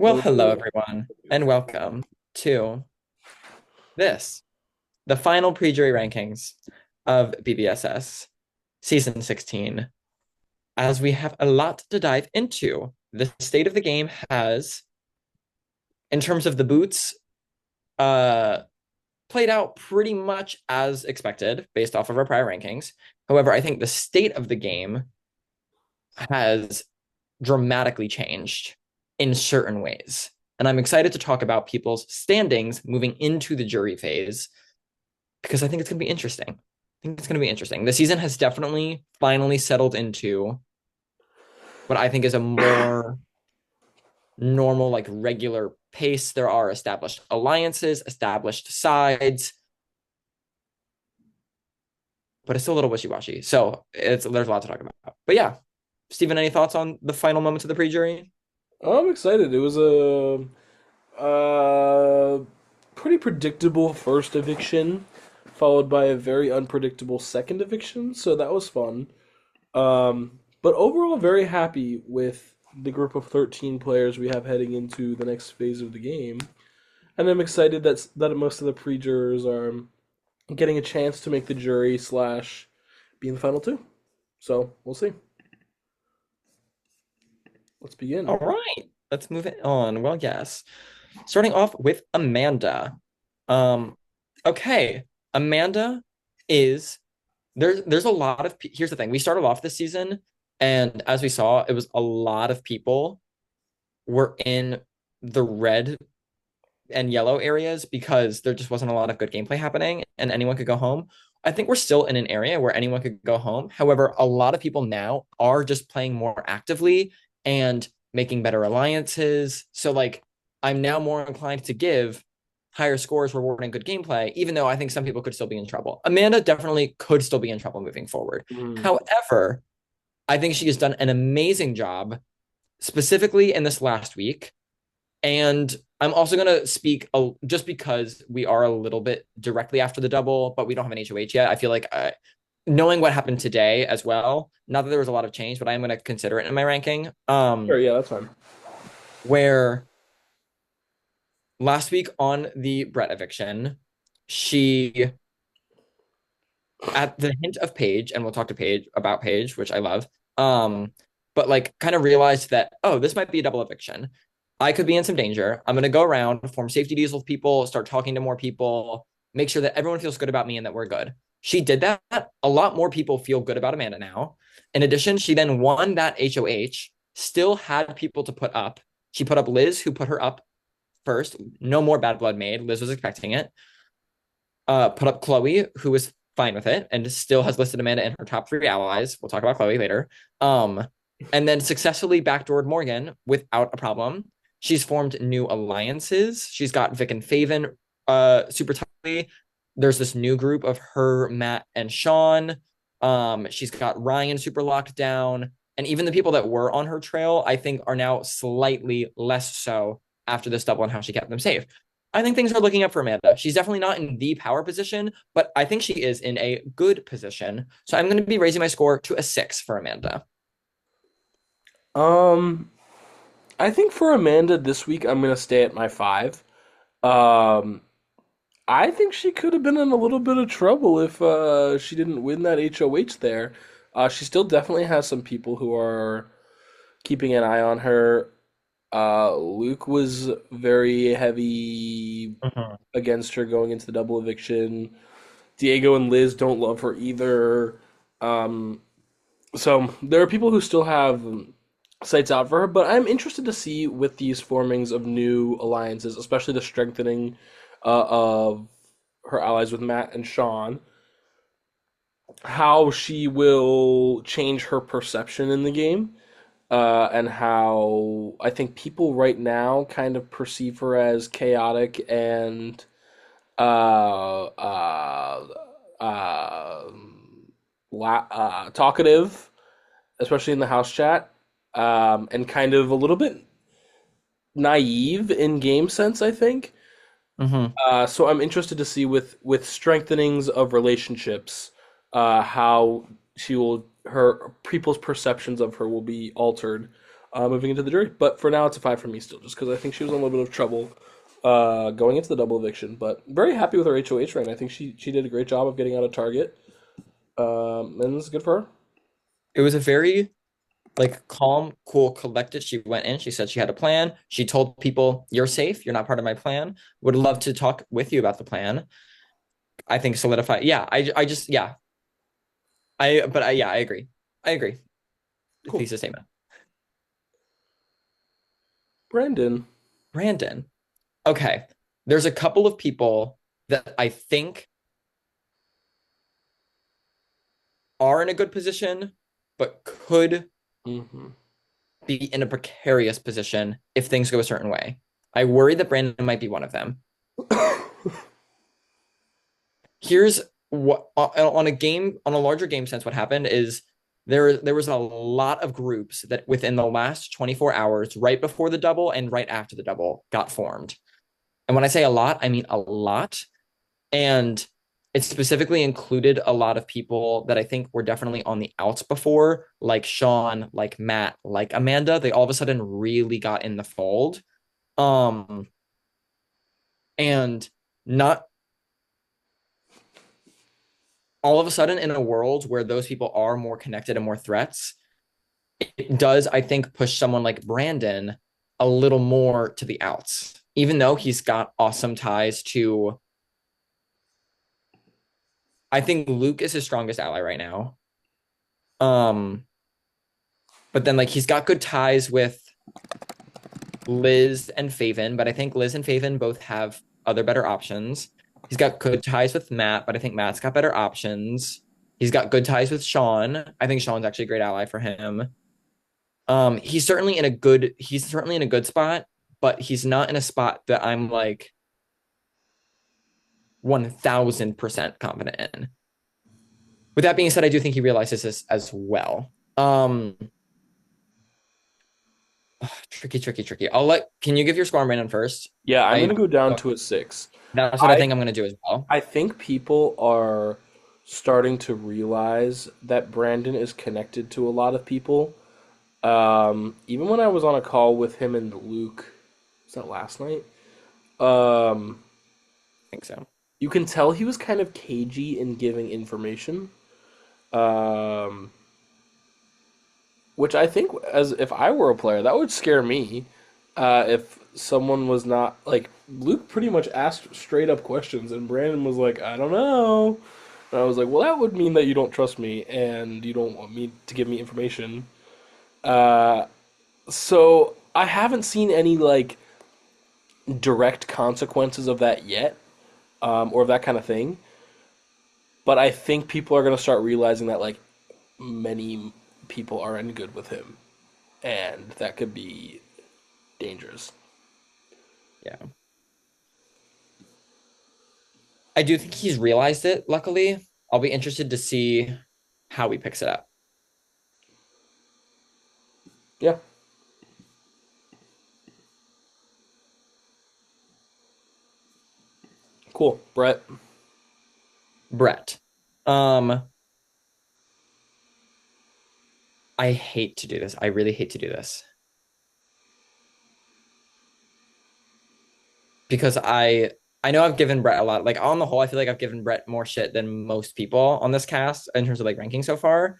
Well, hello Hello. everyone, and welcome to this, the final pre-jury rankings of BBSS Season 16. As we have a lot to dive into, the state of the game has, in terms of the boots, uh, played out pretty much as expected based off of our prior rankings. However, I think the state of the game has dramatically changed in certain ways. And I'm excited to talk about people's standings moving into the jury phase because I think it's going to be interesting. I think it's going to be interesting. The season has definitely finally settled into what I think is a more normal, like regular pace. There are established alliances, established sides, but it's still a little wishy-washy. So there's a lot to talk about. But yeah, Stephen, any thoughts on the final moments of the pre-jury? I'm excited. It was a pretty predictable first eviction, followed by a very unpredictable second eviction, so that was fun. But overall, very happy with the group of 13 players we have heading into the next phase of the game. And I'm excited that most of the pre-jurors are getting a chance to make the jury slash be in the final two. So we'll see. Let's begin. All right, let's move it on. Well, yes. Starting off with Amanda. Um, okay, Amanda is there's a lot of here's the thing. We started off this season, and as we saw, it was a lot of people were in the red and yellow areas because there just wasn't a lot of good gameplay happening and anyone could go home. I think we're still in an area where anyone could go home. However, a lot of people now are just playing more actively and making better alliances. So like I'm now more inclined to give higher scores rewarding good gameplay, even though I think some people could still be in trouble. Amanda definitely could still be in trouble moving forward. Mm. However, I think she has done an amazing job, specifically in this last week, and I'm also going to speak just because we are a little bit directly after the double, but we don't have an HOH yet. I feel like knowing what happened today as well, not that there was a lot of change, but I am going to consider it in my ranking. Sure, yeah, that's fine. Where last week on the Brett eviction, she, at the hint of Paige, and we'll talk to Paige about Paige, which I love, but like kind of realized that, oh, this might be a double eviction. I could be in some danger. I'm going to go around, form safety deals with people, start talking to more people, make sure that everyone feels good about me and that we're good. She did that. A lot more people feel good about Amanda now. In addition, she then won that HOH, still had people to put up. She put up Liz, who put her up first. No more bad blood made. Liz was expecting it. Put up Chloe, who was fine with it and still has listed Amanda in her top three allies. We'll talk about Chloe later. Um, and then successfully backdoored Morgan without a problem. She's formed new alliances. She's got Vic and Faven super tightly. There's this new group of her, Matt, and Sean. She's got Ryan super locked down. And even the people that were on her trail, I think, are now slightly less so after this double and how she kept them safe. I think things are looking up for Amanda. She's definitely not in the power position, but I think she is in a good position. So I'm going to be raising my score to a 6 for Amanda. Um, I think for Amanda this week, I'm gonna stay at my five. Um, I think she could have been in a little bit of trouble if she didn't win that HOH there. She still definitely has some people who are keeping an eye on her. Luke was very heavy Mhm. against her going into the double eviction. Diego and Liz don't love her either. Um, so there are people who still have sights out for her, but I'm interested to see with these formings of new alliances, especially the strengthening of her allies with Matt and Sean, how she will change her perception in the game, and how I think people right now kind of perceive her as chaotic and uh, uh, uh, talkative, especially in the house chat, and kind of a little bit naive in game sense, I think. Mhm. So I'm interested to see with strengthenings of relationships, how she will her people's perceptions of her will be altered. moving into the jury. But for now, it's a five for me still, just because I think she was in a little bit of trouble going into the double eviction. But very happy with her HOH reign. I think she did a great job of getting out of Target, and it's good for her. It was a very like calm, cool, collected. She went in, she said she had a plan. She told people, "You're safe, you're not part of my plan. Would love to talk with you about the plan." I think solidify. Yeah, I just yeah. Yeah, I agree. I agree. Cool. Thesis statement. Brandon. Brandon. Okay. There's a couple of people that I think are in a good position, but could Hmm. be in a precarious position if things go a certain way. I worry that Brandon might be one of them. Here's what on a game on a larger game sense, what happened is there was a lot of groups that within the last 24 hours, right before the double and right after the double, got formed. And when I say a lot, I mean a lot. And it specifically included a lot of people that I think were definitely on the outs before, like Sean, like Matt, like Amanda. They all of a sudden really got in the fold. Um, and not all of a sudden in a world where those people are more connected and more threats, it does, I think, push someone like Brandon a little more to the outs, even though he's got awesome ties to. I think Luke is his strongest ally right now. Um, but then like he's got good ties with Liz and Faven, but I think Liz and Faven both have other better options. He's got good ties with Matt, but I think Matt's got better options. He's got good ties with Sean. I think Sean's actually a great ally for him. He's certainly in a good spot, but he's not in a spot that I'm like 1000% confident in. With that being said, I do think he realizes this as well. Tricky. Can you give your score on Brandon first? Yeah, I'm I gonna go down to a six. That's what I I think I'm gonna do as well. I think people are starting to realize that Brandon is connected to a lot of people. Even when I was on a call with him and Luke, was that last night? Um, I think so. you can tell he was kind of cagey in giving information. Um, which I think, as if I were a player, that would scare me. If someone was not like Luke, pretty much asked straight up questions, and Brandon was like, "I don't know." And I was like, "Well, that would mean that you don't trust me and you don't want me to give me information." Uh, so I haven't seen any like direct consequences of that yet, or of that kind of thing. But I think people are gonna start realizing that like many people aren't good with him, and that could be dangerous. Yeah. I do think he's realized it, luckily. I'll be interested to see how he picks it up. Yeah, cool. Brett. Brett. I hate to do this. I really hate to do this. Because I know I've given Brett a lot. Like on the whole, I feel like I've given Brett more shit than most people on this cast in terms of like ranking so far.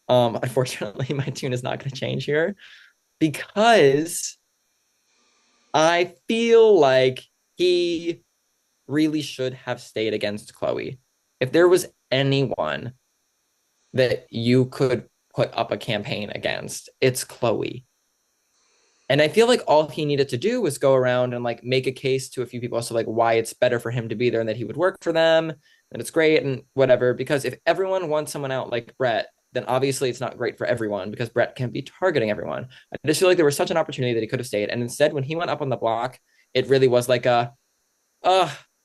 Unfortunately, my tune is not going to change here because I feel like he really should have stayed against Chloe. If there was anyone that you could put up a campaign against, it's Chloe. And I feel like all he needed to do was go around and like make a case to a few people as to like why it's better for him to be there and that he would work for them and it's great and whatever. Because if everyone wants someone out like Brett, then obviously it's not great for everyone because Brett can't be targeting everyone. I just feel like there was such an opportunity that he could have stayed. And instead, when he went up on the block, it really was like uh,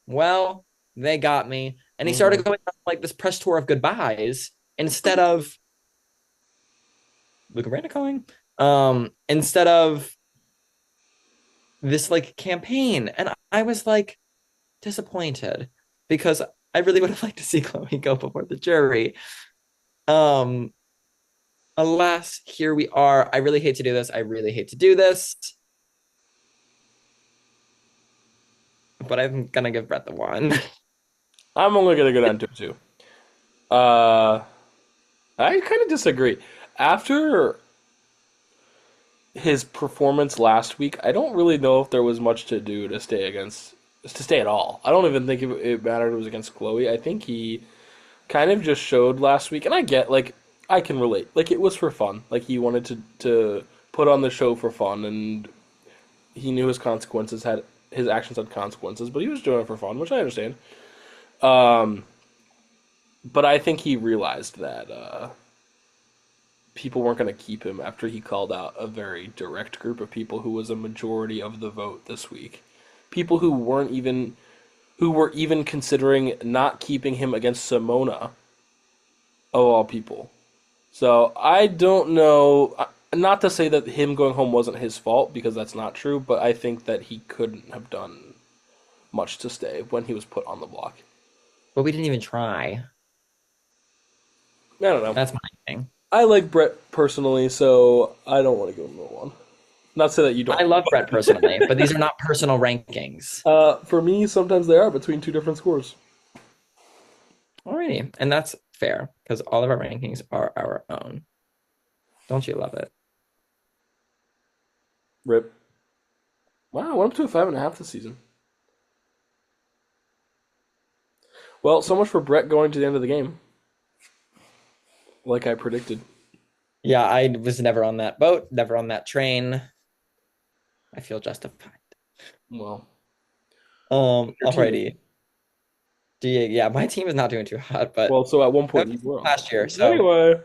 well, they got me. And he Hmm. started going on like this press tour of goodbyes instead of Luca Brandon calling. Instead of this like campaign. And I was like disappointed because I really would have liked to see Chloe go before the jury. Um, alas, here we are. I really hate to do this. I really hate to do this, but I'm gonna give Brett the one. I'm only gonna go down to two. Uh, I kind of disagree. After his performance last week, I don't really know if there was much to do to stay at all. I don't even think it mattered it was against Chloe. I think he kind of just showed last week, and I get like I can relate. Like it was for fun. Like he wanted to put on the show for fun, and he knew his actions had consequences, but he was doing it for fun, which I understand. Um, but I think he realized that people weren't going to keep him after he called out a very direct group of people who was a majority of the vote this week. People who were even considering not keeping him against Simona of all people. So I don't know. Not to say that him going home wasn't his fault because that's not true, but I think that he couldn't have done much to stay when he was put on the block. But we didn't even try. I don't know. That's my thing. I like Brett personally, so I don't want to give him the one. Not to say that you I don't. love Brett personally, but these are not personal rankings. For me, sometimes they are between two different scores. Alrighty, and that's fair because all of our rankings are our own. Don't you love it? Rip. Wow, went up to a 5.5 this season. Well, so much for Brett going to the end of the game, like I predicted. Yeah, I was never on that boat, never on that train. I feel justified. Well, your team. Alrighty. Yeah, my team is not doing too hot, but Well, so at one that point you was were on last year. that. So, Anyway,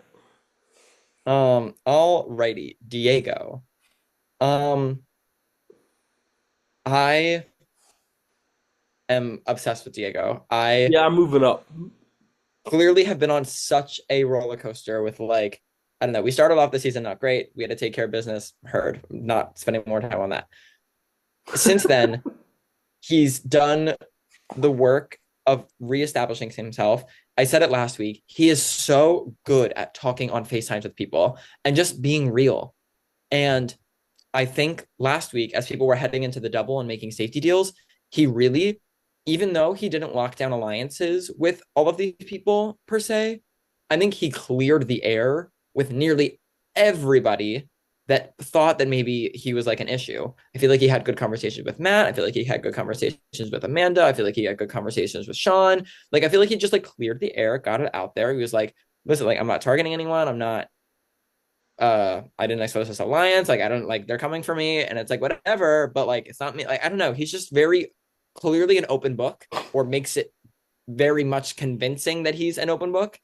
alrighty, Diego. Um, I am obsessed with Diego. I yeah, I'm moving up. clearly have been on such a roller coaster with like, I don't know. We started off the season not great. We had to take care of business. Heard. Not spending more time on that. Since then, he's done the work of reestablishing himself. I said it last week. He is so good at talking on FaceTimes with people and just being real. And I think last week, as people were heading into the double and making safety deals, he really, even though he didn't lock down alliances with all of these people per se, I think he cleared the air with nearly everybody that thought that maybe he was like an issue. I feel like he had good conversations with Matt. I feel like he had good conversations with Amanda. I feel like he had good conversations with Sean. Like I feel like he just like cleared the air, got it out there. He was like, listen, like I'm not targeting anyone. I'm not I didn't expose this alliance, like I don't like they're coming for me, and it's like whatever, but like it's not me, like I don't know, he's just very clearly an open book, or makes it very much convincing that he's an open book.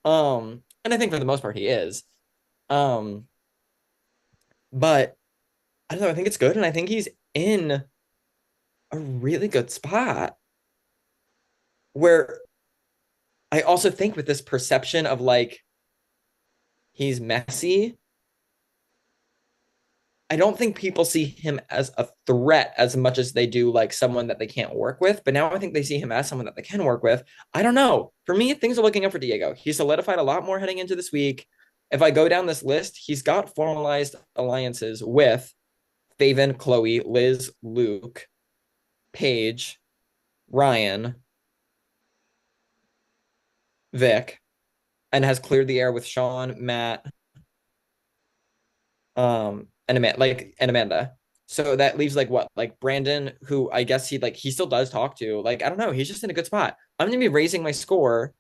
And I think for the most part he is. um but I don't know, I think it's good, and I think he's in a really good spot where I also think with this perception of like he's messy, I don't think people see him as a threat as much as they do like someone that they can't work with. But now I think they see him as someone that they can work with. I don't know. For me, things are looking up for Diego. He's solidified a lot more heading into this week. If I go down this list, he's got formalized alliances with Faven, Chloe, Liz, Luke, Paige, Ryan, Vic, and has cleared the air with Sean, Matt, and Amanda. So that leaves like what, like Brandon, who I guess he still does talk to. Like, I don't know, he's just in a good spot. I'm gonna be raising my score.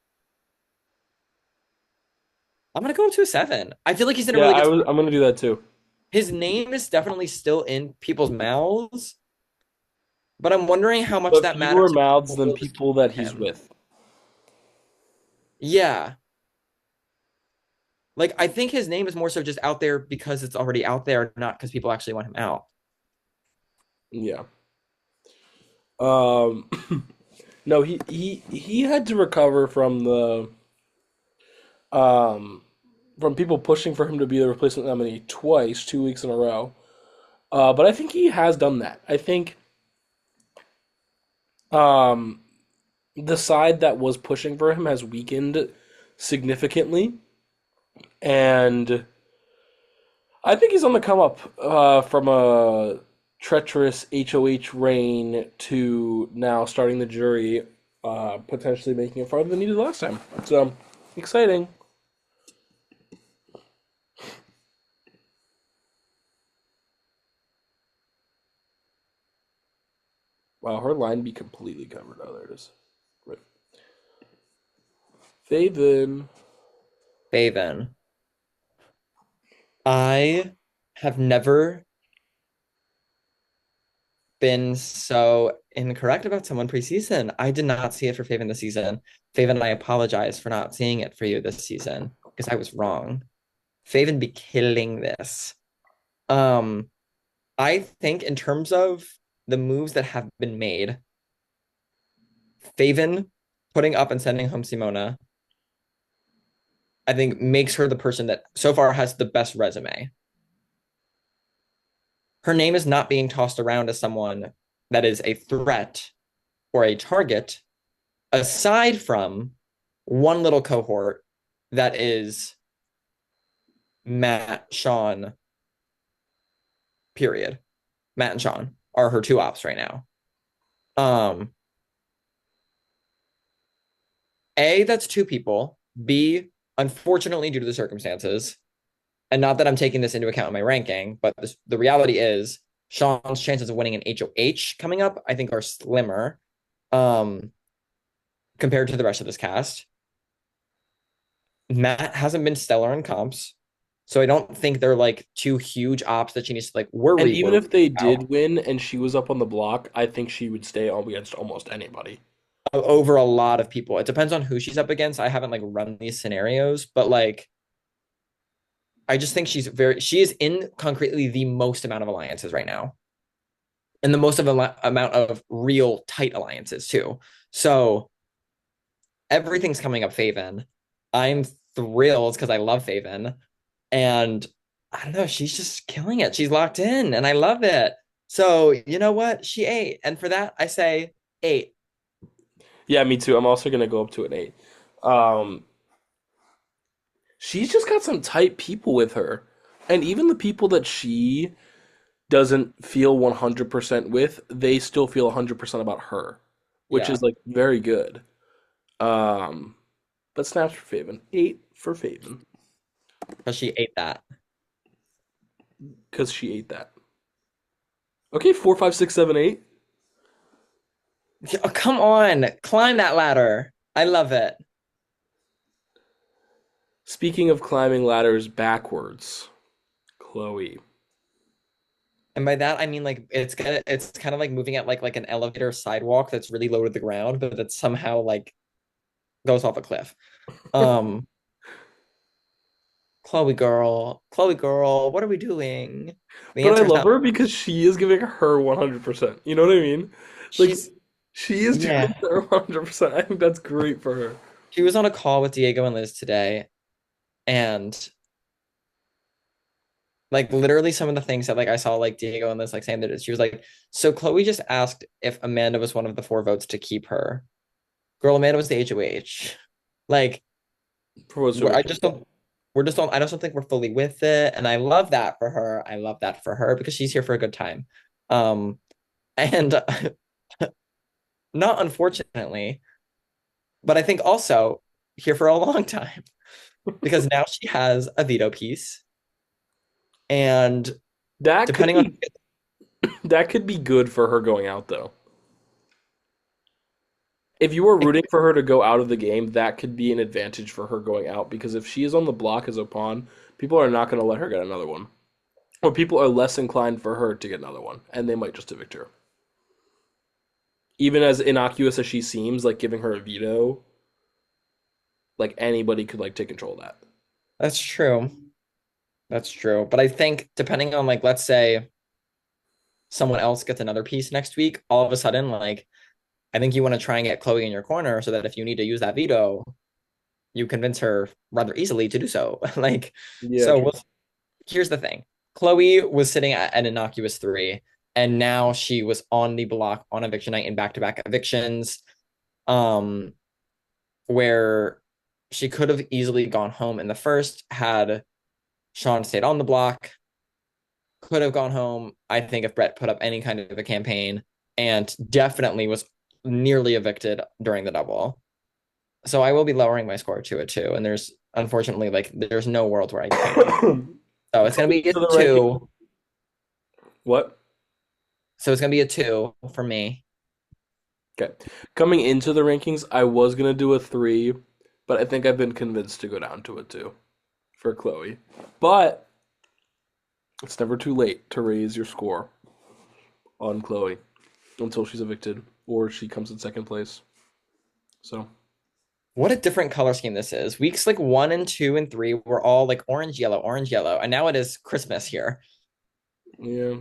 I'm gonna go up to a 7. I feel like he's in a Yeah, really good spot. I'm gonna do that too. His name is definitely still in people's mouths, but I'm wondering how much But that fewer matters if mouths people than will just people that keep he's him. with. Yeah. Like I think his name is more so just out there because it's already out there, not because people actually want him out. Yeah. Um, no, he had to recover um from people pushing for him to be the replacement nominee twice, 2 weeks in a row. But I think he has done that. I think um the side that was pushing for him has weakened significantly, and I think he's on the come up from a treacherous HOH reign to now starting the jury, potentially making it farther than he did last time. So exciting. Wow, her line be completely covered. Oh, there it is. Right. Faven. Faven. I have never been so incorrect about someone preseason. I did not see it for Faven this season. Faven, I apologize for not seeing it for you this season because I was wrong. Faven be killing this. Um, I think in terms of the moves that have been made, Faven putting up and sending home Simona, I think makes her the person that so far has the best resume. Her name is not being tossed around as someone that is a threat or a target, aside from one little cohort that is Matt, Sean, period. Matt and Sean are her two ops right now. Um, A, that's two people. B, unfortunately, due to the circumstances, and not that I'm taking this into account in my ranking, but the reality is Sean's chances of winning an HOH coming up, I think, are slimmer um, compared to the rest of this cast. Matt hasn't been stellar in comps, so I don't think they're like two huge ops that she needs to like And worry even worry if they about did win and she was up on the block, I think she would stay up against almost anybody. over a lot of people. It depends on who she's up against. I haven't like run these scenarios, but like I just think she is in concretely the most amount of alliances right now. And the most of amount of real tight alliances too. So everything's coming up Faven. I'm thrilled because I love Faven. And I don't know, she's just killing it. She's locked in and I love it. So you know what? She ate. And for that, I say eight. Yeah, me too. I'm also gonna go up to an 8. Um, she's just got some tight people with her. And even the people that she doesn't feel 100% with, they still feel 100% about her, which Yeah, is like very good. Um, but snaps for Faven. 8 for Faven because she ate that. because she ate that. Okay, 4, 5, 6, 7, 8. Oh, come on, climb that ladder. I love it. Speaking of climbing ladders backwards, Chloe. And by that I mean like it's kind of like moving at like an elevator sidewalk that's really low to the ground, but that somehow like goes off a cliff. Um, Chloe girl, what are we doing? The But I answer is love not. her because she is giving her 100%. You know what I mean? Like, She's she is yeah. doing her 100%. I think that's great for her. She was on a call with Diego and Liz today, and like literally some of the things that like I saw like Diego and Liz like saying that she was like, so Chloe just asked if Amanda was one of the four votes to keep her. Girl, Amanda was the HOH. Like, Proposed to I eviction. just don't. We're just don't. I just don't think we're fully with it, and I love that for her. I love that for her because she's here for a good time. And not unfortunately, but I think also here for a long time because now she has a veto piece, and That could depending on be that could be good for her going out though. If you were rooting for her to go out of the game, that could be an advantage for her going out because if she is on the block as a pawn, people are not going to let her get another one. Or people are less inclined for her to get another one, and they might just evict her. Even as innocuous as she seems, like giving her a veto, like anybody could like take control of that. that's true. That's true. But I think depending on like let's say someone else gets another piece next week, all of a sudden like I think you want to try and get Chloe in your corner so that if you need to use that veto, you convince her rather easily to do so. Like Yeah, so true. we'll, here's the thing. Chloe was sitting at an innocuous 3 and now she was on the block on eviction night in back-to-back evictions um where she could have easily gone home in the first had Sean stayed on the block. could have gone home, I think, if Brett put up any kind of a campaign, and definitely was nearly evicted during the double. So I will be lowering my score to a 2. And there's unfortunately like there's no world where I can change it. So it's gonna Coming be a to the ranking. 2. What? So it's gonna be a 2 for me. Okay. Coming into the rankings, I was gonna do a 3, but I think I've been convinced to go down to a 2 for Chloe. But it's never too late to raise your score on Chloe until she's evicted or she comes in second place. So, What a different color scheme this is. Weeks like 1 and 2 and 3 were all like orange, yellow, and now it is Christmas here. yeah.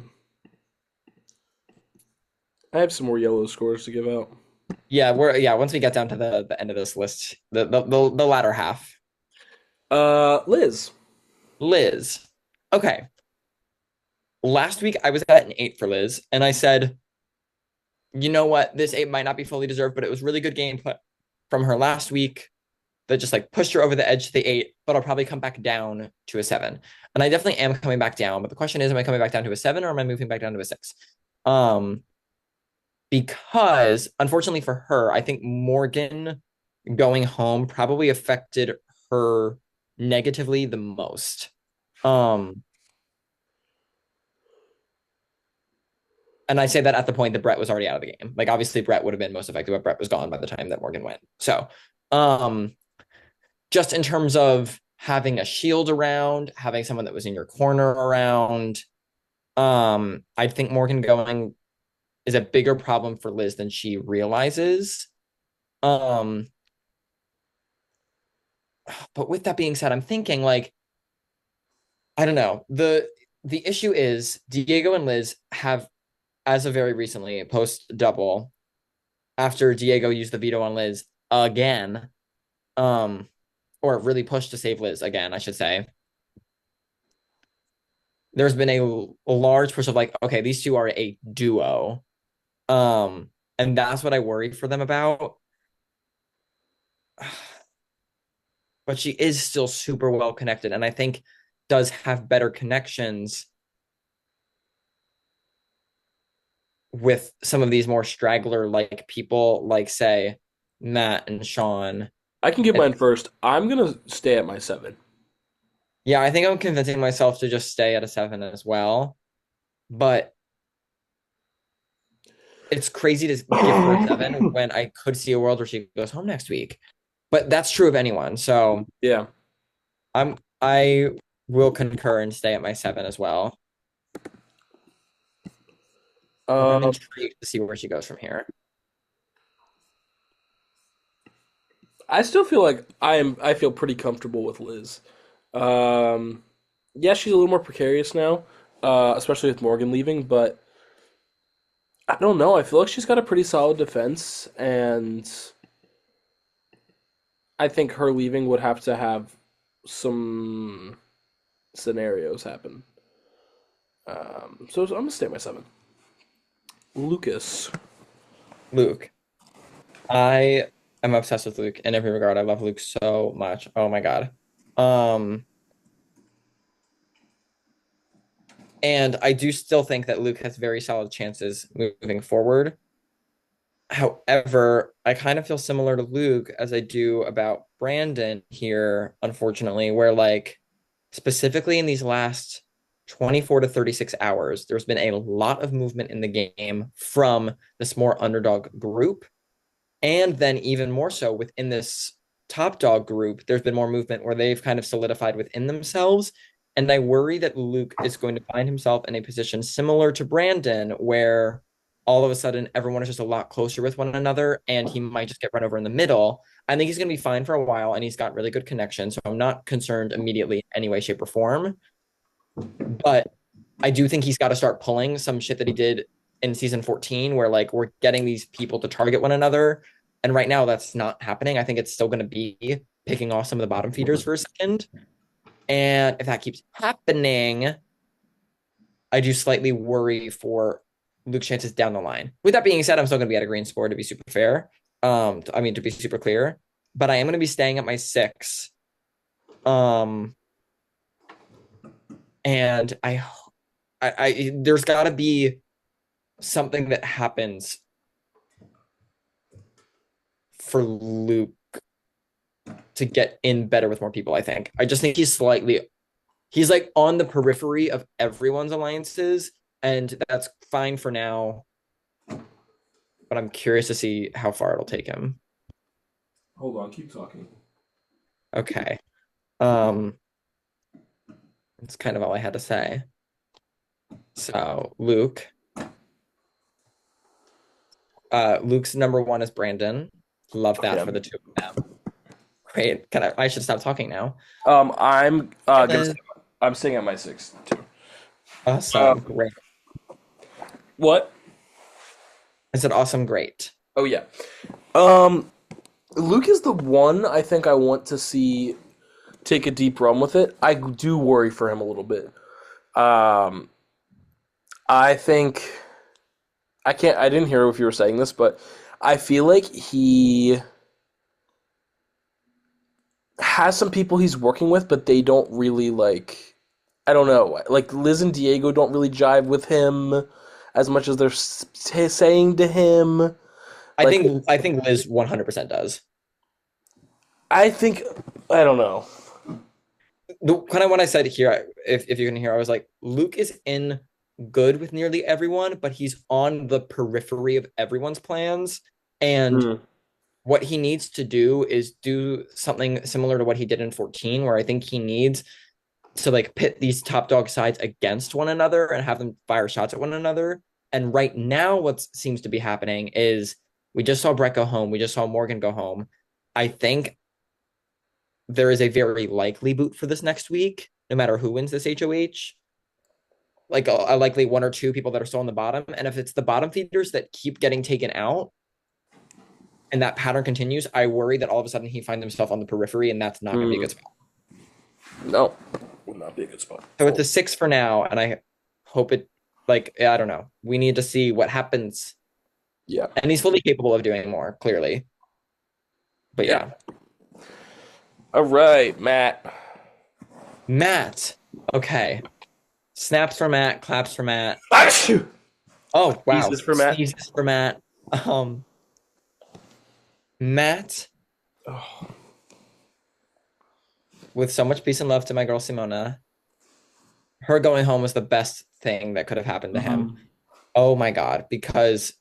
I have some more yellow scores to give out. Yeah, once we get down to the end of this list, the latter half. Liz. Liz. Okay. Last week I was at an 8 for Liz, and I said, you know what, this 8 might not be fully deserved, but it was really good gameplay from her last week that just like pushed her over the edge to the 8, but I'll probably come back down to a 7. And I definitely am coming back down, but the question is, am I coming back down to a 7 or am I moving back down to a 6? Um, because unfortunately for her, I think Morgan going home probably affected her negatively the most. Um, and I say that at the point that Brett was already out of the game. Like obviously Brett would have been most effective, but Brett was gone by the time that Morgan went. So, um, just in terms of having a shield around, having someone that was in your corner around, I think Morgan going is a bigger problem for Liz than she realizes. Um, but with that being said, I'm thinking like I don't know. The issue is Diego and Liz have, as of very recently, post double, after Diego used the veto on Liz again, um, or really pushed to save Liz again, I should say. There's been a large push of like, okay, these two are a duo. And that's what I worry for them about. But she is still super well connected, and I think does have better connections with some of these more straggler like people, like say Matt and Sean. I can give And mine first. I'm gonna stay at my 7. yeah, I think I'm convincing myself to just stay at a 7 as well. But it's crazy to give her a 7 when I could see a world where she goes home next week. But that's true of anyone. So Yeah. I will concur and stay at my 7 as well. But I'm Um, intrigued to see where she goes from here. I still feel like I feel pretty comfortable with Liz. Um, yeah, she's a little more precarious now, especially with Morgan leaving, but I don't know. I feel like she's got a pretty solid defense, and I think her leaving would have to have some scenarios happen. So I'm gonna stay at my 7. Lucas. Luke. I am obsessed with Luke in every regard. I love Luke so much. Oh my God. Um, and I do still think that Luke has very solid chances moving forward. However, I kind of feel similar to Luke as I do about Brandon here, unfortunately, where like specifically in these last 24 to 36 hours, there's been a lot of movement in the game from this more underdog group. And then even more so within this top dog group, there's been more movement where they've kind of solidified within themselves. And I worry that Luke is going to find himself in a position similar to Brandon, where all of a sudden everyone is just a lot closer with one another and he might just get run over in the middle. I think he's going to be fine for a while and he's got really good connection. So I'm not concerned immediately in any way, shape, or form. But I do think he's got to start pulling some shit that he did in season 14, where like we're getting these people to target one another. And right now that's not happening. I think it's still going to be picking off some of the bottom feeders for a second. And if that keeps happening, I do slightly worry for Luke's chances down the line. With that being said, I'm still going to be at a green score to be super fair. To be super clear, but I am going to be staying at my 6. Um, and there's got to be something that happens for Luke to get in better with more people. I just think he's like on the periphery of everyone's alliances, and that's fine for now. But I'm curious to see how far it'll take him. Hold on, keep talking. Okay. Um, that's kind of all I had to say. So Luke's number one is Brandon. Love that Okay. for the two of them. Great. I should stop talking now. I'm gonna say Uh, I'm staying at my six too. Awesome. Um, Great. what? I said awesome, great. Oh yeah. Um, Luke is the one I think I want to see take a deep run with it. I do worry for him a little bit. Um, I think I can't. I didn't hear if you were saying this, but I feel like he has some people he's working with, but they don't really like. I don't know. Like Liz and Diego don't really jive with him as much as they're saying to him. Like I think Liz 100% does. I think I don't know. The kind of when I said here, if you can hear, I was like, Luke is in good with nearly everyone, but he's on the periphery of everyone's plans. And Mm. what he needs to do is do something similar to what he did in 14, where I think he needs to like pit these top dog sides against one another and have them fire shots at one another. And right now, what seems to be happening is we just saw Brett go home. We just saw Morgan go home. I think there is a very likely boot for this next week, no matter who wins this HOH. Like a likely one or two people that are still on the bottom. And if it's the bottom feeders that keep getting taken out and that pattern continues, I worry that all of a sudden he finds himself on the periphery and that's not going to be a Mm. good spot. No, would not be a good spot. So it's a six for now. And I hope it, like, I don't know. We need to see what happens. Yeah. And he's fully capable of doing more, clearly. But Yeah. yeah. All right, Matt. Matt. Okay. Snaps for Matt, claps for Matt. Achoo! Oh, wow. Sneezes for Matt. Sneezes for Matt. Matt, Oh. with so much peace and love to my girl Simona, her going home was the best thing that could have happened to him. Mhm. Oh my God, because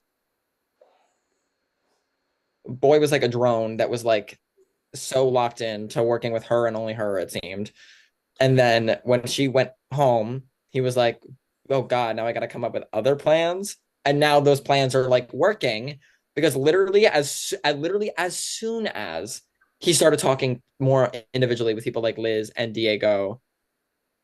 boy was like a drone that was like so locked in to working with her and only her, it seemed. And then when she went home, he was like, oh God, now I got to come up with other plans. And now those plans are like working because literally as soon as he started talking more individually with people like Liz and Diego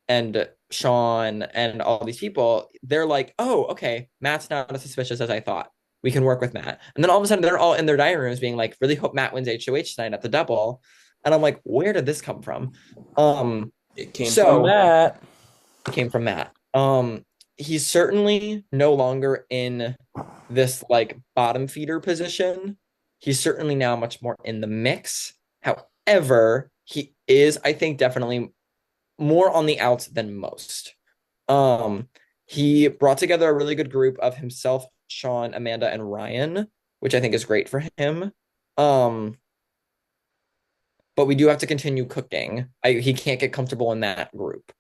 and Sean and all these people, they're like, oh, okay, Matt's not as suspicious as I thought. We can work with Matt. And then all of a sudden they're all in their dining rooms being like, really hope Matt wins HOH tonight at the double. And I'm like, where did this come from? It came from So Matt. it came from Matt. He's certainly no longer in this like bottom feeder position. He's certainly now much more in the mix. However, he is, I think, definitely more on the outs than most. He brought together a really good group of himself, Sean, Amanda, and Ryan, which I think is great for him. Um, but we do have to continue cooking. He can't get comfortable in that group.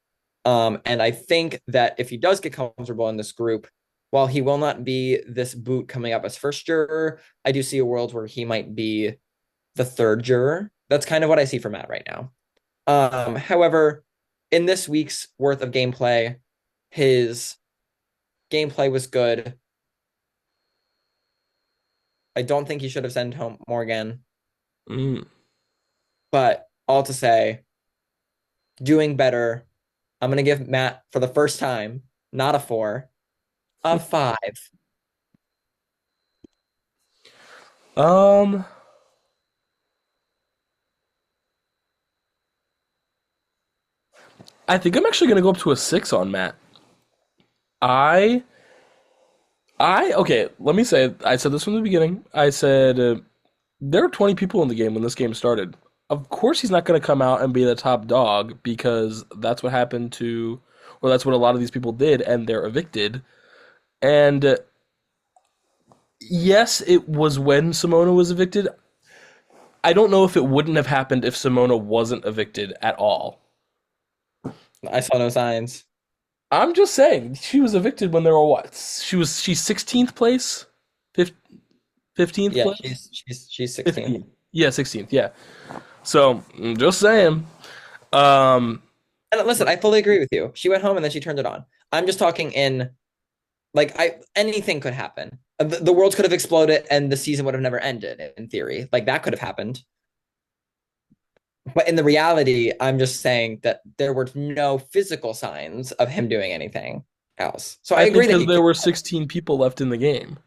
And I think that if he does get comfortable in this group, while he will not be this boot coming up as first juror, I do see a world where he might be the third juror. That's kind of what I see for Matt right now. However, in this week's worth of gameplay, his gameplay was good. I don't think he should have sent home Morgan, Mm. but all to say, doing better. I'm going to give Matt, for the first time, not a 4, a 5. Um, I think I'm actually gonna go up to a six on Matt. I, okay. Let me say, I said this from the beginning. I said there are 20 people in the game when this game started. Of course, he's not gonna come out and be the top dog because that's what happened to. or that's what a lot of these people did, and they're evicted. And yes, it was when Simona was evicted. I don't know if it wouldn't have happened if Simona wasn't evicted at all. I saw no signs. I'm just saying she was evicted when there were what? She's 16th place, 15th Yeah, place, she's 16th. 15th. Yeah, 16th. Yeah. So just saying. Um, And listen, I fully agree with you. She went home and then she turned it on. I'm just talking in like I anything could happen. The world could have exploded and the season would have never ended in theory. Like that could have happened. But in the reality, I'm just saying that there were no physical signs of him doing anything else. So I I think agree that because he there could, were 16 people left in the game.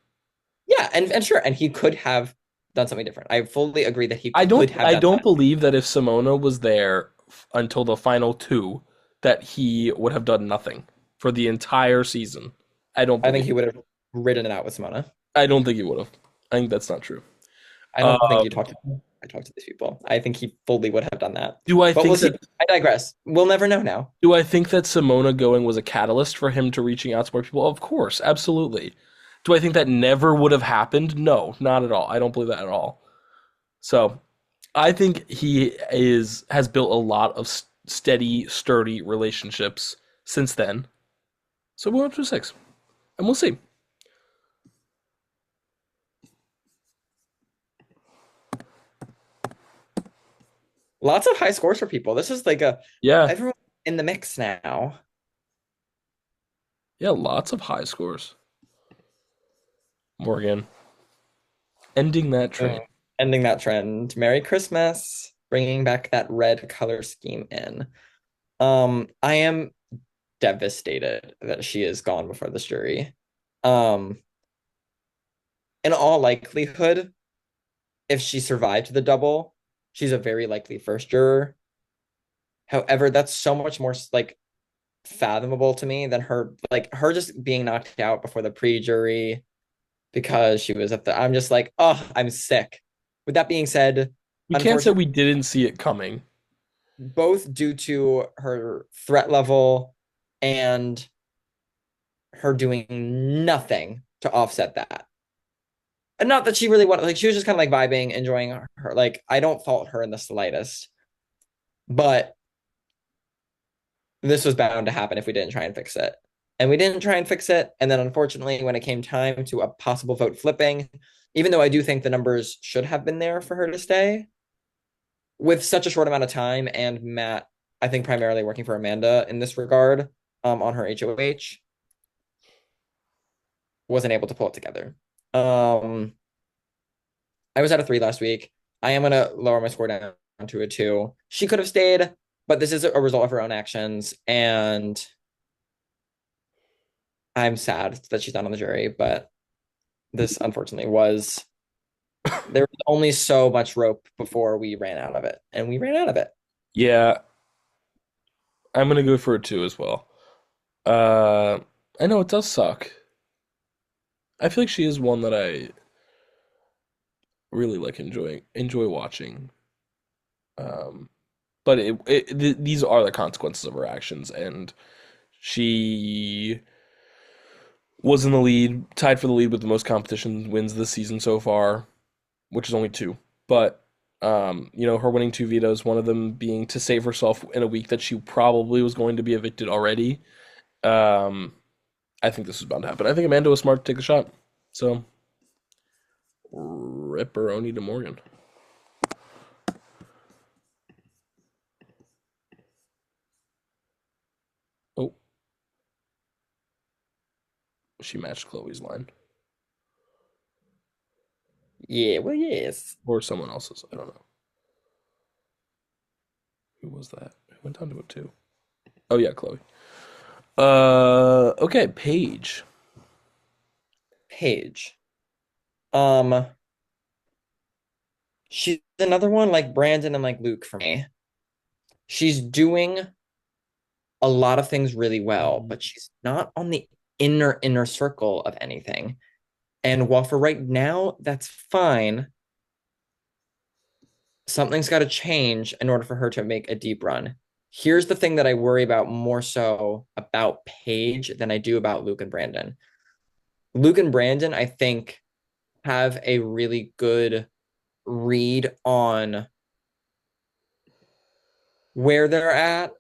yeah, and sure, and he could have done something different. I fully agree that he I could don't have I done don't that. believe that if Simona was there until the final two, that he would have done nothing for the entire season. I don't I think believe. he would have ridden it out with Simona. I don't think he would have. I think that's not true. I don't think Um, you talked to I talked to these people. I think he fully would have done that. do I But we'll think see. that I digress. We'll never know now. do I think that Simona going was a catalyst for him to reaching out to more people? Of course, absolutely. Do I think that never would have happened? No, not at all. I don't believe that at all. So I think he is has built a lot of steady, sturdy relationships since then. So we're up to six, and we'll see. Lots of high scores for people. This is like a Yeah, everyone in the mix now. yeah, lots of high scores. Morgan ending that train. Mm. Ending that trend. Merry Christmas. Bringing back that red color scheme in. I am devastated that she is gone before this jury. Um, in all likelihood, if she survived the double, she's a very likely first juror. However, that's so much more like fathomable to me than her just being knocked out before the pre-jury because she was at the I'm just like, oh, I'm sick. With that being said, We can't say unfortunately, we didn't see it coming. both due to her threat level and her doing nothing to offset that. And not that she really wanted, like, she was just kind of like vibing, enjoying her. Like, I don't fault her in the slightest, but this was bound to happen if we didn't try and fix it. And we didn't try and fix it. And then, unfortunately, when it came time to a possible vote flipping, even though I do think the numbers should have been there for her to stay, with such a short amount of time, and Matt, I think, primarily working for Amanda in this regard, on her HOH, wasn't able to pull it together. Um, I was at a 3 last week. I am gonna lower my score down to a 2. She could have stayed, but this is a result of her own actions, and I'm sad that she's not on the jury. But this unfortunately was there was only so much rope before we ran out of it, and we ran out of it. Yeah, I'm gonna go for a two as well. Uh, I know it does suck. I feel like she is one that I really like enjoy watching. Um, but these are the consequences of her actions, and she was in the lead, tied for the lead with the most competition wins this season so far, which is only two. But her winning two vetoes, one of them being to save herself in a week that she probably was going to be evicted already. Um, I think this was bound to happen. I think Amanda was smart to take the shot. So, ripperoni to Morgan. Oh, she matched Chloe's line. Yeah, well, yes. Or someone else's. I don't know. Who was that? Who went down to it too? Oh yeah, Chloe. Okay, Paige. Paige. Um, she's another one like Brandon and like Luke for me. She's doing a lot of things really well, but she's not on the inner circle of anything. And while for right now, that's fine, something's got to change in order for her to make a deep run. Here's the thing that I worry about more so about Paige than I do about Luke and Brandon. Luke and Brandon, I think, have a really good read on where they're at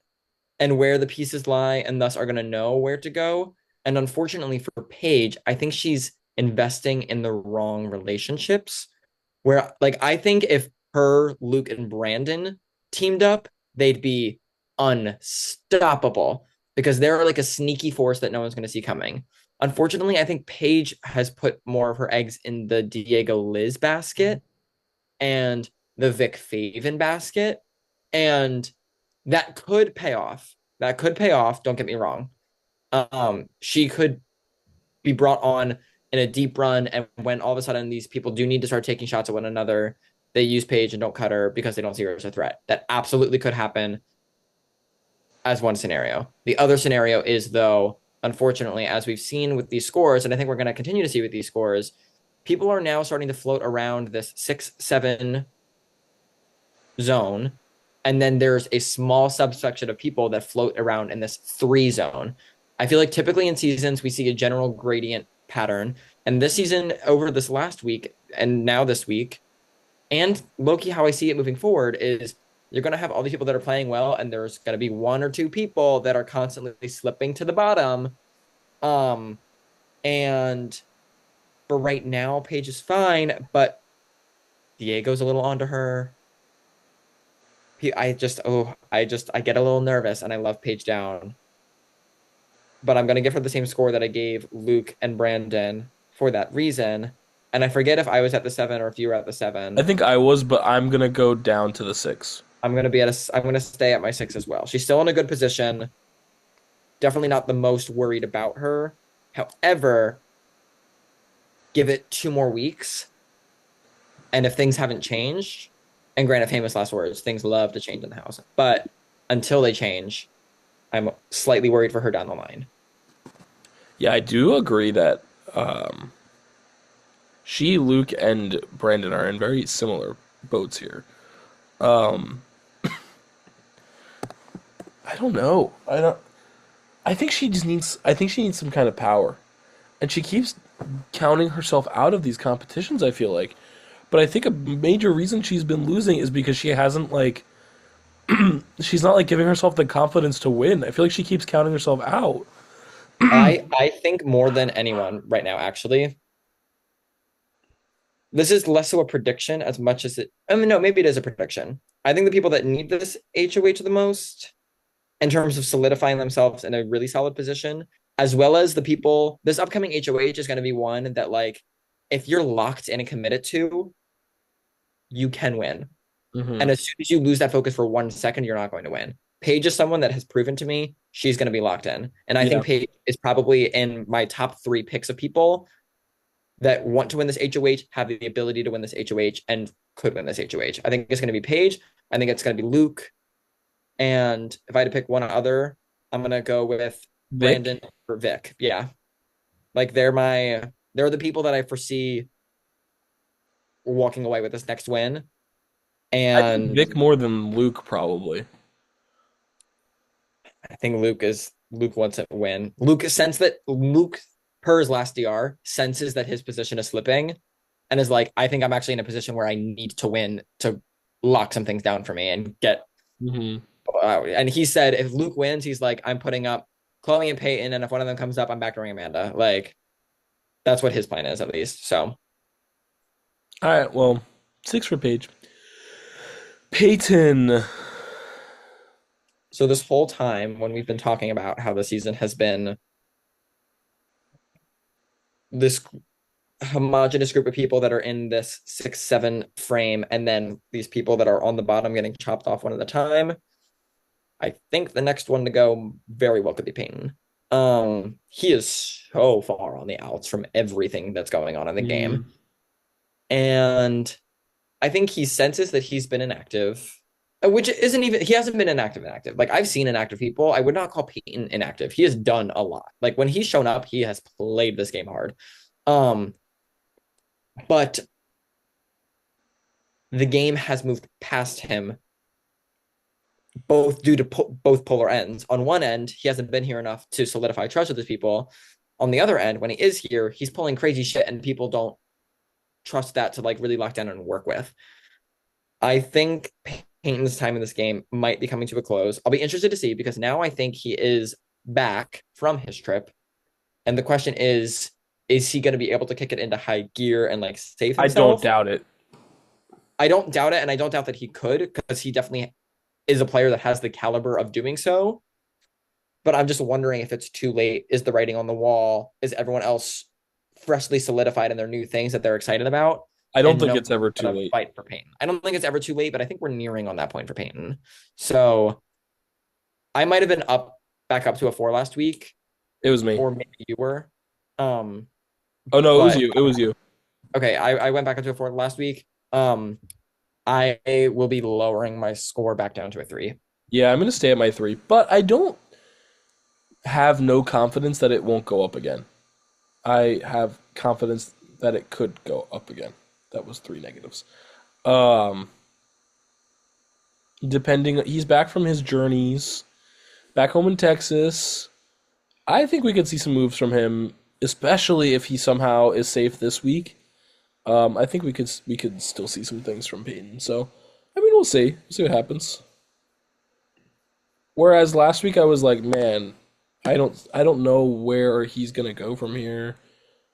and where the pieces lie, and thus are going to know where to go. And unfortunately for Paige, I think she's investing in the wrong relationships. Where, like, I think if her, Luke, and Brandon teamed up, they'd be unstoppable because they're like a sneaky force that no one's going to see coming. Unfortunately, I think Paige has put more of her eggs in the Diego Liz basket and the Vic Faven basket. And that could pay off. That could pay off. Don't get me wrong. She could be brought on in a deep run, and when all of a sudden these people do need to start taking shots at one another, they use Paige and don't cut her because they don't see her as a threat. That absolutely could happen as one scenario. The other scenario is, though, unfortunately, as we've seen with these scores, and I think we're going to continue to see with these scores, people are now starting to float around this 6-7 zone. And then there's a small subsection of people that float around in this 3 zone. I feel like typically in seasons, we see a general gradient pattern. And this season, over this last week, and now this week, and Loki, how I see it moving forward is you're going to have all these people that are playing well, and there's going to be 1 or 2 people that are constantly slipping to the bottom. And for right now, Paige is fine, but Diego's a little onto her. I get a little nervous, and I love Paige down, but I'm gonna give her the same score that I gave Luke and Brandon for that reason. And I forget if I was at the 7 or if you were at the I 7. think I was, but I'm gonna go down to the 6. I'm gonna stay at my 6 as well. She's still in a good position. Definitely not the most worried about her. However, give it 2 more weeks, and if things haven't changed, and granted, famous last words, things love to change in the house. But until they change, I'm slightly worried for her down the line. Yeah, I do agree that um, she, Luke, and Brandon are in very similar boats here. Um, I don't know. I don't. I think she just needs. I think she needs some kind of power, and she keeps counting herself out of these competitions. I feel like, but I think a major reason she's been losing is because she hasn't like. She's not like giving herself the confidence to win. I feel like she keeps counting herself out. I think more than anyone right now, actually, this is less so a prediction as much as I mean, no, maybe it is a prediction. I think the people that need this HOH the most, in terms of solidifying themselves in a really solid position, as well as the people, this upcoming HOH is going to be one that, like, if you're locked in and committed to, you can win. Hmm. And as soon as you lose that focus for 1 second, you're not going to win. Paige is someone that has proven to me she's going to be locked in. And I Yeah. think Paige is probably in my top 3 picks of people that want to win this HOH, have the ability to win this HOH, and could win this HOH. I think it's going to be Paige. I think it's going to be Luke. And if I had to pick one other, I'm going to go with Brandon Vic. or Vic. Yeah. Like they're the people that I foresee walking away with this next win. I think And Vic more than Luke probably. I think Luke wants to win. Luke per his last DR senses that his position is slipping and is like, I think I'm actually in a position where I need to win to lock some things down for me and get. Hmm. And he said if Luke wins, he's like, I'm putting up Chloe and Peyton, and if one of them comes up, I'm backdooring Amanda. Like that's what his plan is, at least. So All right. Well, 6 for Paige. Peyton. so this whole time when we've been talking about how the season has been this homogenous group of people that are in this 6-7 frame, and then these people that are on the bottom getting chopped off one at a time. I think the next one to go very well could be Peyton. He is so far on the outs from everything that's going on in the game. Mhm. And I think he senses that he's been inactive, which isn't even, he hasn't been inactive. Like I've seen inactive people. I would not call Peyton inactive. He has done a lot. Like when he's shown up, he has played this game hard. Um, but the game has moved past him both due to both polar ends. On one end, he hasn't been here enough to solidify trust with his people. On the other end, when he is here, he's pulling crazy shit, and people don't trust that to like really lock down and work with. I think Payton's time in this game might be coming to a close. I'll be interested to see because now I think he is back from his trip. And the question is he going to be able to kick it into high gear and like save I don't himself? doubt it. I don't doubt it. And I don't doubt that he could because he definitely is a player that has the caliber of doing so. But I'm just wondering if it's too late. Is the writing on the wall? Is everyone else freshly solidified in their new things that they're excited about? I don't And think no it's ever one's too gonna late. fight for Payton. I don't think it's ever too late, but I think we're nearing on that point for Payton. So I might have been up back up to a 4 last week, It was me. or maybe you were. Um, Oh no, it was but you. It was you. okay, I went back up to a 4 last week. I will be lowering my score back down to a 3. Yeah, I'm gonna stay at my 3, but I don't have no confidence that it won't go up again. I have confidence that it could go up again. That was three negatives. Um, Depending, he's back from his journeys, back home in Texas. I think we could see some moves from him, especially if he somehow is safe this week. I think we could still see some things from Peyton. So, I mean, we'll see. We'll see what happens. Whereas last week I was like, man, I don't know where he's gonna go from here.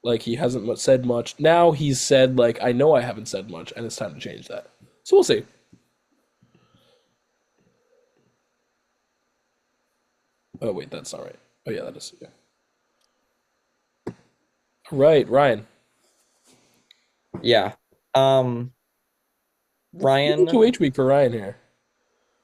Like he hasn't said much. Now he's said like I know I haven't said much, and it's time to change that. So we'll see. Oh wait, that's not right. Oh yeah, that is. Yeah. Right, Ryan. Yeah. Um, Ryan, HOH week for Ryan here.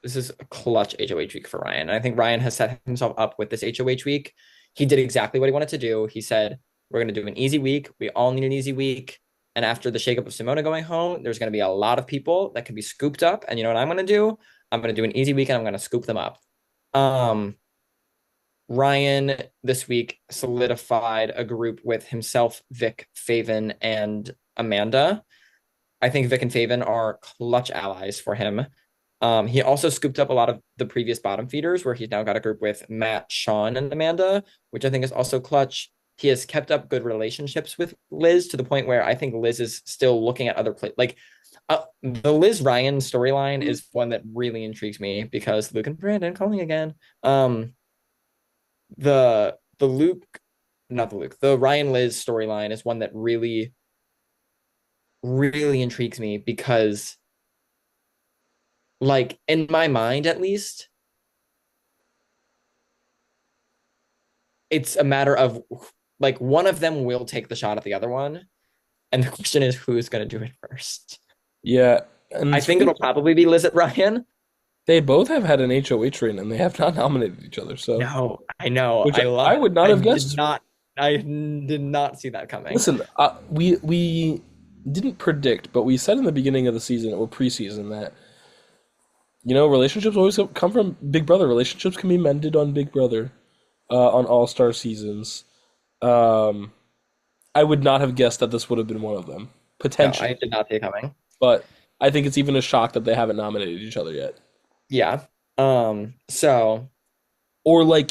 this is a clutch HOH week for Ryan. And I think Ryan has set himself up with this HOH week. He did exactly what he wanted to do. He said, we're going to do an easy week. We all need an easy week. And after the shakeup of Simona going home, there's going to be a lot of people that can be scooped up. And you know what I'm going to do? I'm going to do an easy week and I'm going to scoop them up. Um, Ryan this week solidified a group with himself, Vic, Faven, and Amanda. I think Vic and Faven are clutch allies for him. He also scooped up a lot of the previous bottom feeders, where he's now got a group with Matt, Sean, and Amanda, which I think is also clutch. He has kept up good relationships with Liz to the point where I think Liz is still looking at other play. Like the Liz Ryan storyline is one that really intrigues me because Luke and Brandon calling again. The Luke, not the Luke, the Ryan Liz storyline is one that really intrigues me because like in my mind at least it's a matter of like one of them will take the shot at the other one and the question is who's going to do it first. Yeah, and I it's think funny, it'll probably be Liz at Ryan. they both have had an HOH reign and they have not nominated each other. So, No, I know, which I love I it. would not have guessed. I did not see that coming. Listen, we didn't predict, but we said in the beginning of the season or preseason that relationships always come from Big Brother. Relationships can be mended on Big Brother, on All Star seasons. Um, I would not have guessed that this would have been one of them, No, I potentially. did not see it coming. But I think it's even a shock that they haven't nominated each other yet. Yeah. So Or like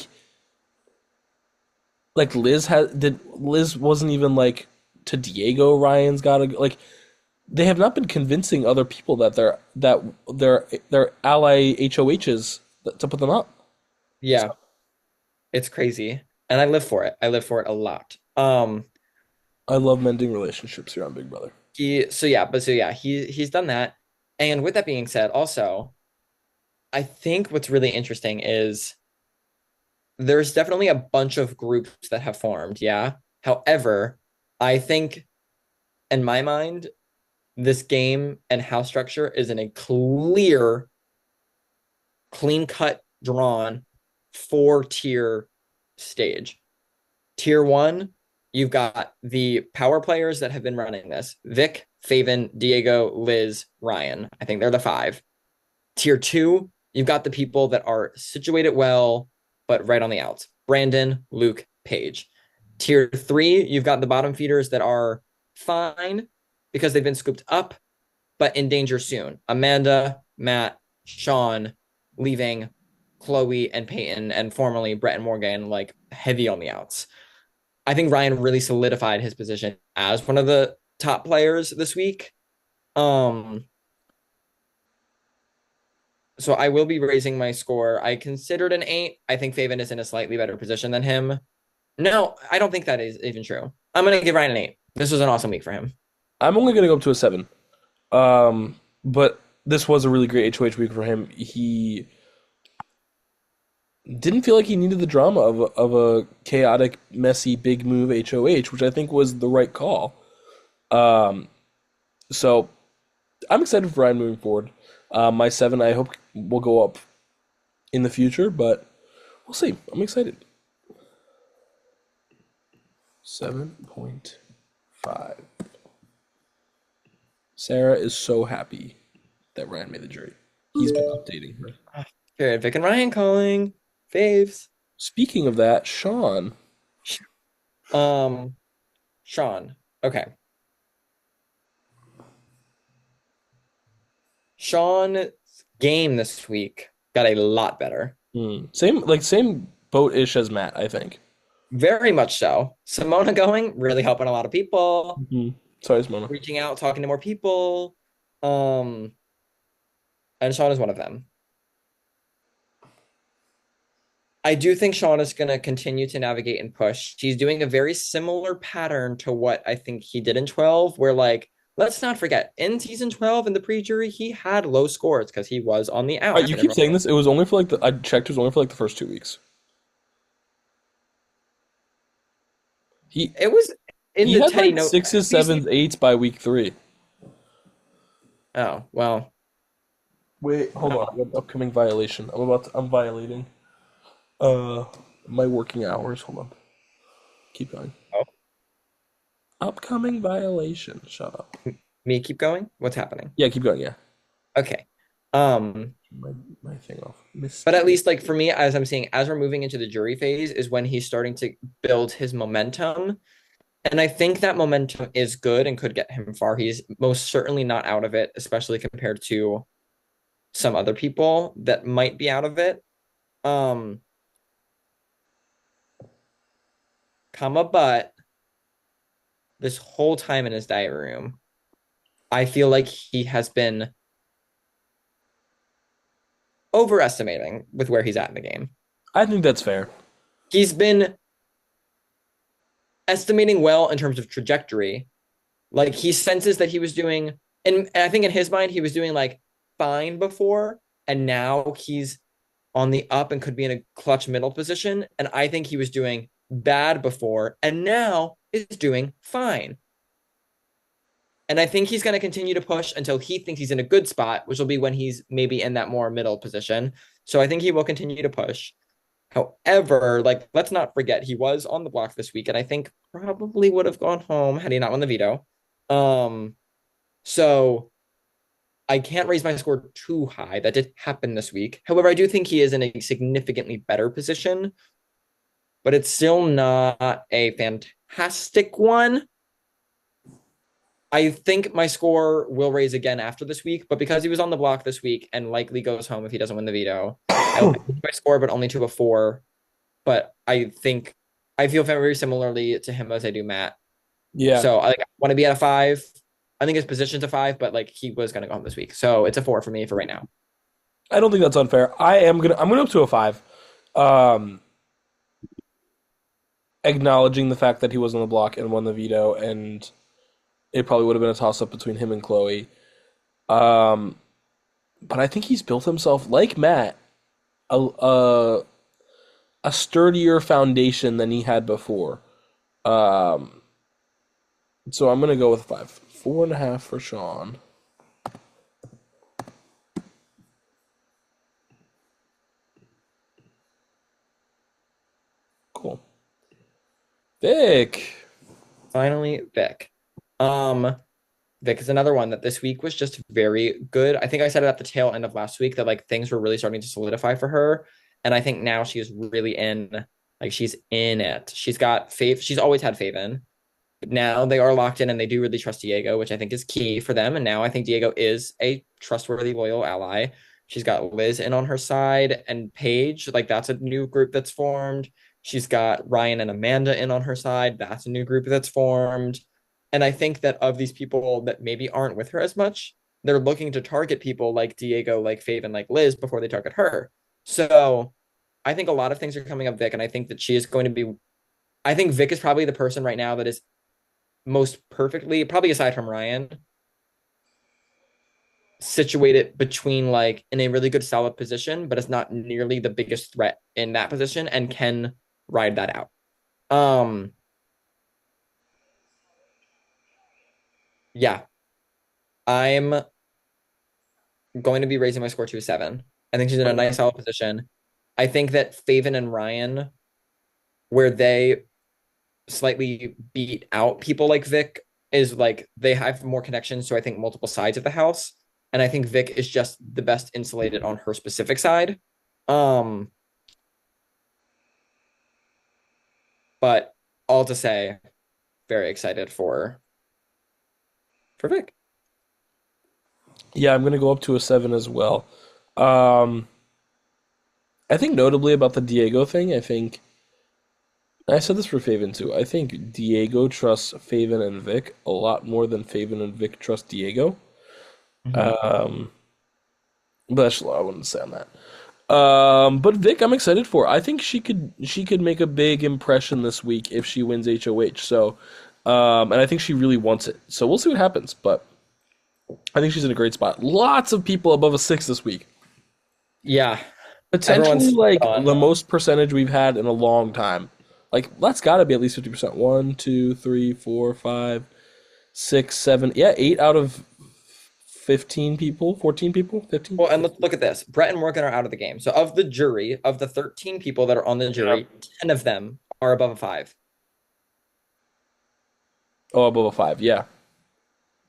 Liz wasn't even like to Diego Ryan's gotta like they have not been convincing other people that they're ally HOHs to put them up. yeah, it's crazy. And I live for it. I live for it a lot. I love mending relationships here on Big Brother. He's done that. And with that being said, also, I think what's really interesting is there's definitely a bunch of groups that have formed, yeah. However, I think in my mind, this game and house structure is in a clear, clean cut, drawn 4 tier stage. Tier one, you've got the power players that have been running this: Vic, Faven, Diego, Liz, Ryan. I think they're the 5. Tier two, you've got the people that are situated well, but right on the outs: Brandon, Luke, Paige. Tier three, you've got the bottom feeders that are fine because they've been scooped up, but in danger soon: Amanda, Matt, Sean, leaving Chloe and Peyton and formerly Brett and Morgan like heavy on the outs. I think Ryan really solidified his position as one of the top players this week. Um, so I will be raising my score. I considered an 8. I think Faven is in a slightly better position than him. No, I don't think that is even true. I'm gonna give Ryan an 8. This was an awesome week for him. I'm only gonna go up to a 7. But this was a really great HOH week for him. He didn't feel like he needed the drama of a chaotic, messy, big move HOH, which I think was the right call. Um, so I'm excited for Ryan moving forward. My 7, I hope, will go up in the future, but we'll see. I'm excited. 7.5. Sarah is so happy that Ryan made the jury. He's been updating her. Here, Vic and Ryan calling faves. Speaking of that, Sean. Um, Sean. Okay. Sean's game this week got a lot better. Same boat-ish as Matt, I think. Very much so. Simona going, really helping a lot of people, Sorry, Simona. reaching out, talking to more people. Um, and Sean is one of them. I do think Sean is going to continue to navigate and push. He's doing a very similar pattern to what I think he did in 12, where like, let's not forget, in season 12 in the pre-jury, he had low scores because he was on the outs. You keep saying this. It was only for like I checked. It was only for like the first 2 weeks. He It was in he the had Teddy like note. sixes, sevens, eights by week 3. Oh, well. Wait, hold on. I got an upcoming violation. I'm violating uh my working hours. Hold on. Keep going. Oh, Upcoming violation. Shut up. me keep going? What's happening? Yeah, keep going. Yeah. Okay. Um, My thing off. but at least like for me, as I'm seeing, as we're moving into the jury phase, is when he's starting to build his momentum. And I think that momentum is good and could get him far. He's most certainly not out of it, especially compared to some other people that might be out of it. Um, but this whole time in his diary room, I feel like he has been overestimating with where he's at in the game. I think that's fair. He's been estimating well in terms of trajectory. Like he senses that he was doing, and I think in his mind, he was doing like fine before, and now he's on the up and could be in a clutch middle position. And I think he was doing bad before, and now is doing fine. And I think he's going to continue to push until he thinks he's in a good spot, which will be when he's maybe in that more middle position. So I think he will continue to push. However, like let's not forget he was on the block this week, and I think probably would have gone home had he not won the veto. Um, so I can't raise my score too high. That did happen this week. However, I do think he is in a significantly better position, but it's still not a fantastic one. I think my score will raise again after this week, but because he was on the block this week and likely goes home if he doesn't win the veto, I will raise my score, but only to a 4. But I think I feel very similarly to him as I do Matt. Yeah. So I want to be at a 5. I think his position's a 5, but like he was gonna go home this week, so it's a 4 for me for right now. I don't think that's unfair. I'm gonna up to a 5. Um, Acknowledging the fact that he was on the block and won the veto, and it probably would have been a toss up between him and Chloe. Um, but I think he's built himself, like Matt, a a sturdier foundation than he had before. Um, so I'm gonna go with 5, 4.5 for Sean. Cool. Vic. Finally, Vic. Vic is another one that this week was just very good. I think I said it at the tail end of last week that like things were really starting to solidify for her. And I think now she is really in, like she's in it. She's got faith. She's always had faith in. But now they are locked in and they do really trust Diego, which I think is key for them. And now I think Diego is a trustworthy, loyal ally. She's got Liz in on her side and Paige. Like that's a new group that's formed. She's got Ryan and Amanda in on her side. That's a new group that's formed. And I think that of these people that maybe aren't with her as much, they're looking to target people like Diego, like Faven, like Liz before they target her. So I think a lot of things are coming up Vic, and I think that she is going to be. I think Vic is probably the person right now that is most perfectly, probably aside from Ryan, situated between like in a really good solid position, but it's not nearly the biggest threat in that position and can ride that out. Um, yeah, I'm going to be raising my score to a 7. I think she's in a nice solid position. I think that Faven and Ryan, where they slightly beat out people like Vic, is like they have more connections to I think multiple sides of the house. And I think Vic is just the best insulated on her specific side. Um, but all to say, very excited for Vic. Yeah, I'm gonna go up to a 7 as well. Um, I think notably about the Diego thing, I said this for Faven too. I think Diego trusts Faven and Vic a lot more than Faven and Vic trust Diego. Mhm. Um, but that's all I wanted to say on that. But Vic, I'm excited for. I think she could make a big impression this week if she wins HOH. So, and I think she really wants it. So we'll see what happens. But I think she's in a great spot. Lots of people above a 6 this week. Yeah, Potentially everyone's like done. the most percentage we've had in a long time. Like that's got to be at least 50%. One, two, three, four, five, six, seven. Yeah, 8 out of 15 people, 14 people, 15. Well, and let's look at this. Brett and Morgan are out of the game. So of the jury, of the 13 people that are on the Yeah. jury, 10 of them are above a 5. Oh, above a 5. Yeah.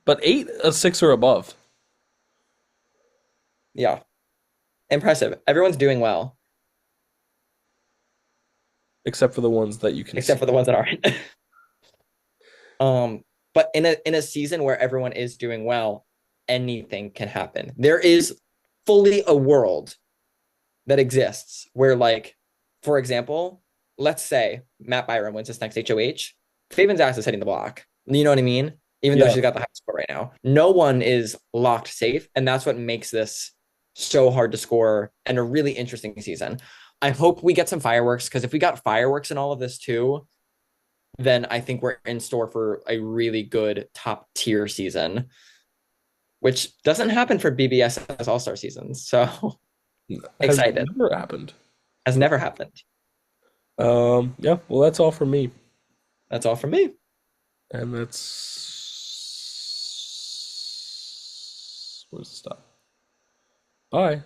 But 8, a 6 or above, Yeah, impressive. Everyone's doing well, except for the ones that you can except see. for the ones that aren't. But in a season where everyone is doing well, anything can happen. There is fully a world that exists where, like, for example, let's say Matt Byram wins his next HOH. Faven's ass is hitting the block. You know what I mean? Even though Yeah. she's got the high score right now, no one is locked safe, and that's what makes this so hard to score and a really interesting season. I hope we get some fireworks because if we got fireworks in all of this too, then I think we're in store for a really good top tier season, which doesn't happen for BBS as All Star seasons. So Has excited. never happened. Has never happened. Yeah, well, that's all for me. That's all from me. And where's the stop? Bye.